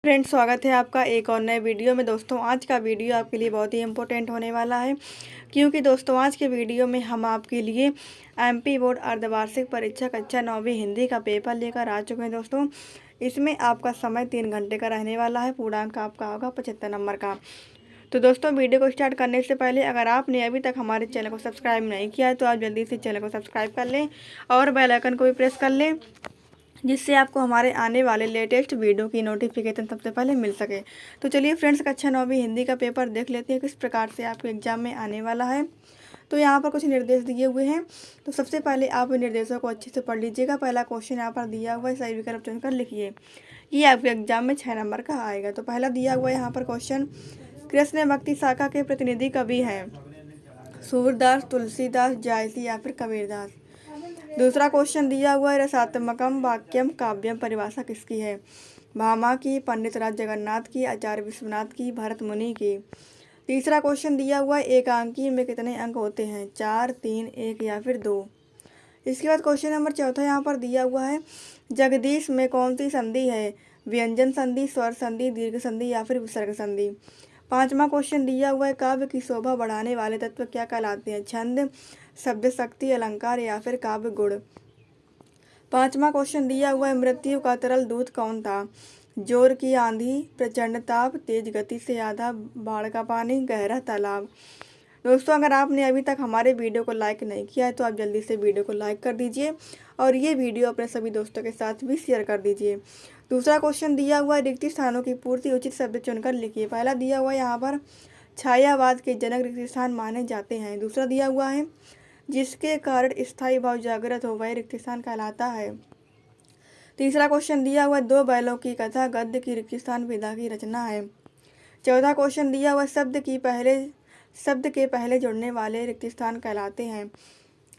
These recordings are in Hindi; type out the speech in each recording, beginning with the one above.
फ्रेंड्स, स्वागत है आपका एक और नए वीडियो में। दोस्तों, आज का वीडियो आपके लिए बहुत ही इम्पोर्टेंट होने वाला है, क्योंकि दोस्तों आज के वीडियो में हम आपके लिए एमपी बोर्ड अर्धवार्षिक परीक्षा कक्षा 9वीं हिंदी का पेपर लेकर आ चुके हैं। दोस्तों, इसमें आपका समय 3 घंटे का रहने वाला है। पूर्णांक आपका होगा 75 नंबर का। तो दोस्तों, वीडियो को स्टार्ट करने से पहले अगर आपने अभी तक हमारे चैनल को सब्सक्राइब नहीं किया है तो आप जल्दी से चैनल को सब्सक्राइब कर लें और बेल आइकन को भी प्रेस कर लें, जिससे आपको हमारे आने वाले लेटेस्ट वीडियो की नोटिफिकेशन सबसे पहले मिल सके। तो चलिए फ्रेंड्स, कक्षा 9वीं हिंदी का पेपर देख लेते हैं किस प्रकार से आपके एग्जाम में आने वाला है। तो यहाँ पर कुछ निर्देश दिए हुए हैं, तो सबसे पहले आप निर्देशों को अच्छे से पढ़ लीजिएगा। पहला क्वेश्चन यहाँ पर दिया हुआ है, सही विकल्प चुनकर लिखिए। ये आपके एग्जाम में 6 नंबर का आएगा। तो पहला दिया हुआ है यहाँ पर क्वेश्चन, कृष्ण भक्ति शाखा के प्रतिनिधि कवि हैं सूरदास, तुलसीदास, जायसी या फिर कबीरदास। दूसरा क्वेश्चन दिया हुआ है, रसात्मकम वाक्यम काव्यम परिभाषा किसकी है? भामा की, पंडित राज जगन्नाथ की, आचार्य विश्वनाथ की, भरत मुनि की। तीसरा क्वेश्चन दिया हुआ है, एक अंकी में कितने अंक होते हैं? 4, 3, 1 या फिर 2। इसके बाद क्वेश्चन नंबर चौथा यहाँ पर दिया हुआ है, जगदीश में कौन सी संधि है? व्यंजन संधि, स्वर संधि, दीर्घ संधि या फिर विसर्ग संधि। पांचवा क्वेश्चन दिया हुआ है, काव्य की शोभा बढ़ाने वाले तत्व क्या कहलाते हैं? छंद, शब्द शक्ति, अलंकार या फिर काव्य गुण। पांचवा क्वेश्चन दिया हुआ है, मृत्यु का तरल दूत कौन था? जोर की आंधी, प्रचंड ताप, तेज गति से आधा, बाढ़ का पानी, गहरा तालाब। दोस्तों, अगर आपने अभी तक हमारे वीडियो को लाइक नहीं किया है तो आप जल्दी से वीडियो को लाइक कर दीजिए और ये वीडियो अपने सभी दोस्तों के साथ भी शेयर कर दीजिए। दूसरा क्वेश्चन दिया हुआ है, रिक्त स्थानों की पूर्ति उचित शब्द चुनकर लिखिए। पहला दिया हुआ है यहाँ पर, छायावाद के जनक रिक्त स्थान माने जाते हैं। दूसरा दिया हुआ है, जिसके कारण स्थायी भाव जागृत हो वह रिक्त स्थान कहलाता है। तीसरा क्वेश्चन दिया हुआ है, दो बैलों की कथा गद्य की रिक्त स्थान विधा की रचना है। चौथा क्वेश्चन दिया हुआ, शब्द के पहले जुड़ने वाले रिक्त स्थान कहलाते हैं।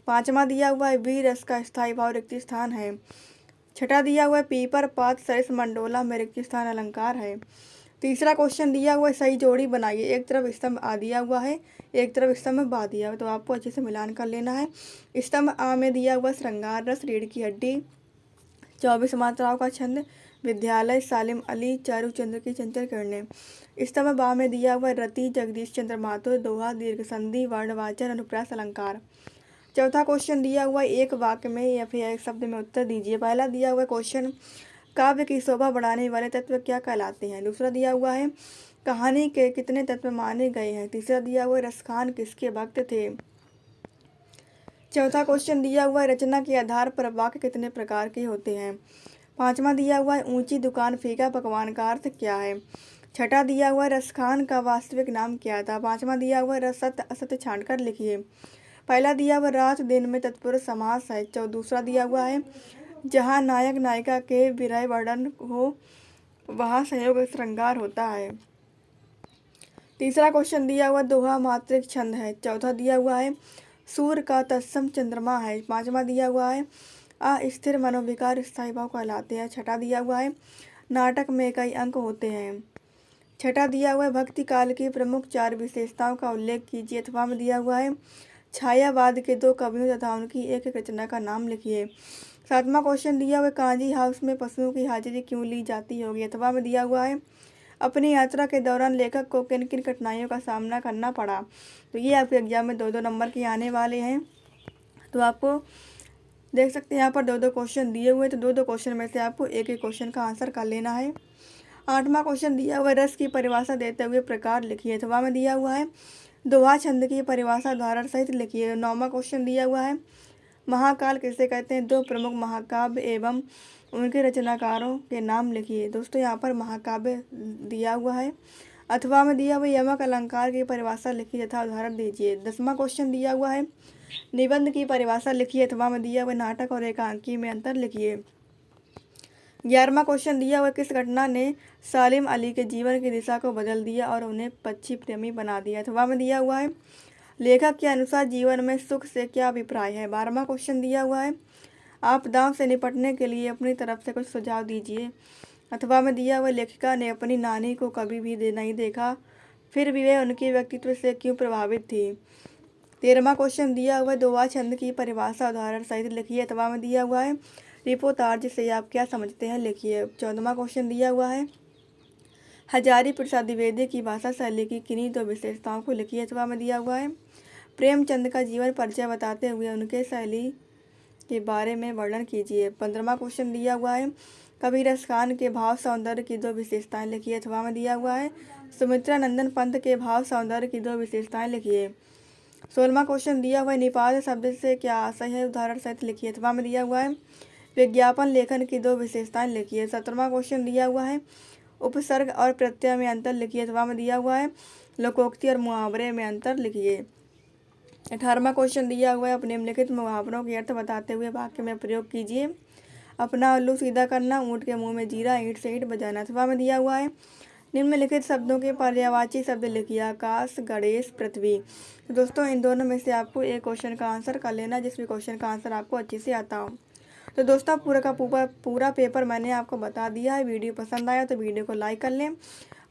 पांचवा दिया हुआ है, वी रस का स्थायी भाव रिक्त स्थान है। छठा दिया हुआ है, पीपर पात सरिस मंडोला में रिक्त स्थान अलंकार है। तीसरा क्वेश्चन दिया हुआ है, सही जोड़ी बनाइए। एक तरफ स्तंभ आ दिया हुआ है, एक तरफ स्तंभ बा दिया हुआ, तो आपको अच्छे से मिलान कर लेना है। स्तंभ आ में दिया हुआ श्रृंगार रस, रीढ़ की हड्डी, 24 मात्राओं का छंद, विद्यालय, सालिम अली, चारू चंद्र की चंचल किरणें। स्तंभ बा में दिया हुआ रति, जगदीश चंद्र माथुर, दोहा, दीर्घ संधि, वर्णवाचन, अनुप्रास, अलंकार। चौथा क्वेश्चन दिया हुआ, एक वाक्य में या फिर एक शब्द में उत्तर दीजिए। पहला दिया हुआ क्वेश्चन, काव्य की शोभा बढ़ाने वाले तत्व क्या कहलाते हैं? दूसरा दिया हुआ है, कहानी के कितने तत्व माने गए हैं? तीसरा दिया हुआ है, रसखान किसके भक्त थे? चौथा क्वेश्चन दिया हुआ है, रचना के आधार पर वाक्य कितने प्रकार के होते हैं? पांचवा दिया हुआ है, ऊंची दुकान फीका पकवान का अर्थ क्या है? छठा दिया हुआ है, रसखान का वास्तविक नाम क्या था? पांचवा दिया हुआ है, रसत असत्य छांटकर लिखिए। पहला दिया हुआ, रात दिन में तत्पुरुष समास है। दूसरा दिया हुआ है, जहाँ नायक नायिका के विरह वर्णन हो वहाँ संयोग श्रृंगार होता है। तीसरा क्वेश्चन दिया हुआ, दोहा मात्रिक छंद है। चौथा दिया हुआ है, सूर्य का तत्सम चंद्रमा है। पांचवा दिया हुआ है, अस्थिर मनोविकार स्थायी भाव कहलाते हैं। छठा दिया हुआ है, नाटक में कई अंक होते हैं। छठा दिया हुआ है, भक्ति काल की प्रमुख 4 विशेषताओं का उल्लेख कीजिए। अथवा में दिया हुआ है, छायावाद के 2 कवियों तथा उनकी एक रचना का नाम लिखिए। सातवां क्वेश्चन दिया हुआ है, कांजी हाउस में पशुओं की हाजिरी क्यों ली जाती होगी? अथवा में दिया हुआ है, अपनी यात्रा के दौरान लेखक को किन किन कठिनाइयों का सामना करना पड़ा? तो ये आपके एग्जाम में 2-2 नंबर के आने वाले हैं। तो आपको देख सकते हैं यहाँ पर 2-2 क्वेश्चन दिए हुए, तो 2-2 क्वेश्चन में से आपको एक एक क्वेश्चन का आंसर कर लेना है। आठवां क्वेश्चन दिया हुआ है, रस की परिभाषा देते हुए प्रकार लिखिए। अथवा में दिया हुआ है, दोहा छंद की परिभाषा उदाहरण सहित लिखिए। 9वां क्वेश्चन दिया हुआ है, महाकाल किसे कहते हैं? 2 प्रमुख महाकाव्य एवं उनके रचनाकारों के नाम लिखिए। दोस्तों, यहाँ पर महाकाव्य दिया हुआ है। अथवा में दिया हुआ, यमक अलंकार की परिभाषा लिखिए तथा उदाहरण दीजिए। 10वां क्वेश्चन दिया हुआ है, निबंध की परिभाषा लिखिए। अथवा में दिया हुआ, नाटक और एकांकी में अंतर लिखिए। 11वां क्वेश्चन दिया हुआ, किस घटना ने सालिम अली के जीवन की दिशा को बदल दिया और उन्हें पक्षी प्रेमी बना दिया? अथवा में दिया हुआ है, लेखक के अनुसार जीवन में सुख से क्या अभिप्राय है? 12वां क्वेश्चन दिया हुआ है, आपदाओं से निपटने के लिए अपनी तरफ से कुछ सुझाव दीजिए। अथवा में दिया हुआ, लेखिका ने अपनी नानी को कभी भी नहीं देखा, फिर भी वह उनके व्यक्तित्व से क्यों प्रभावित थी? 13वां क्वेश्चन दिया हुआ है, दोहा छंद की परिभाषा उदाहरण सहित लिखिए। अथवा में दिया हुआ है, रिपोर्टार्ज से आप क्या समझते हैं? लिखिए। 14वां क्वेश्चन दिया हुआ है, हजारी प्रसाद द्विवेदी की भाषा शैली की किन्हीं दो विशेषताओं को लिखिए अथवा में दिया हुआ है। प्रेमचंद का जीवन परिचय बताते हुए उनके शैली के बारे में वर्णन कीजिए। 15वां क्वेश्चन दिया हुआ है। कबीर रस खान के भाव सौंदर्य की दो विशेषताएं लिखिए अथवा में दिया हुआ है। सुमित्रा नंदन पंत के भाव सौंदर्य की दो विशेषताएं लिखिए। 16वां क्वेश्चन दिया हुआ है। निपात शब्द से क्या आशय है, उदाहरण सहित लिखिए अथवा में दिया हुआ है। विज्ञापन लेखन की दो विशेषताएं लिखिए। 17वां क्वेश्चन दिया हुआ है। उपसर्ग और प्रत्यय में अंतर लिखिए अथवा में दिया हुआ है। लोकोक्ति और मुहावरे में अंतर लिखिए। 18वां क्वेश्चन दिया हुआ है। अपने निम्नलिखित मुहावरों के अर्थ बताते हुए वाक्य में प्रयोग कीजिए। अपना उल्लू सीधा करना, ऊँट के मुंह में जीरा, ईंट से ईंट बजाना अथवा में दिया हुआ है। निम्नलिखित शब्दों के पर्यायवाची शब्द लिखिए। आकाश, गणेश, पृथ्वी। तो दोस्तों इन दोनों में से आपको एक क्वेश्चन का आंसर कर लेना जिस भी क्वेश्चन का आंसर आपको अच्छे से आता हो। तो दोस्तों पूरा का पूरा पेपर मैंने आपको बता दिया है। वीडियो पसंद आया तो वीडियो को लाइक कर लें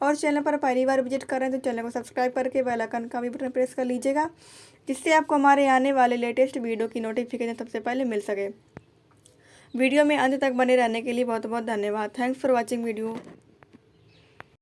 और चैनल पर पहली बार विजिट कर रहे हैं तो चैनल को सब्सक्राइब करके बेल आइकन का भी बटन प्रेस कर लीजिएगा, जिससे आपको हमारे आने वाले लेटेस्ट वीडियो की नोटिफिकेशन सबसे पहले मिल सके। वीडियो में अंत तक बने रहने के लिए बहुत बहुत धन्यवाद। Thanks for watching video.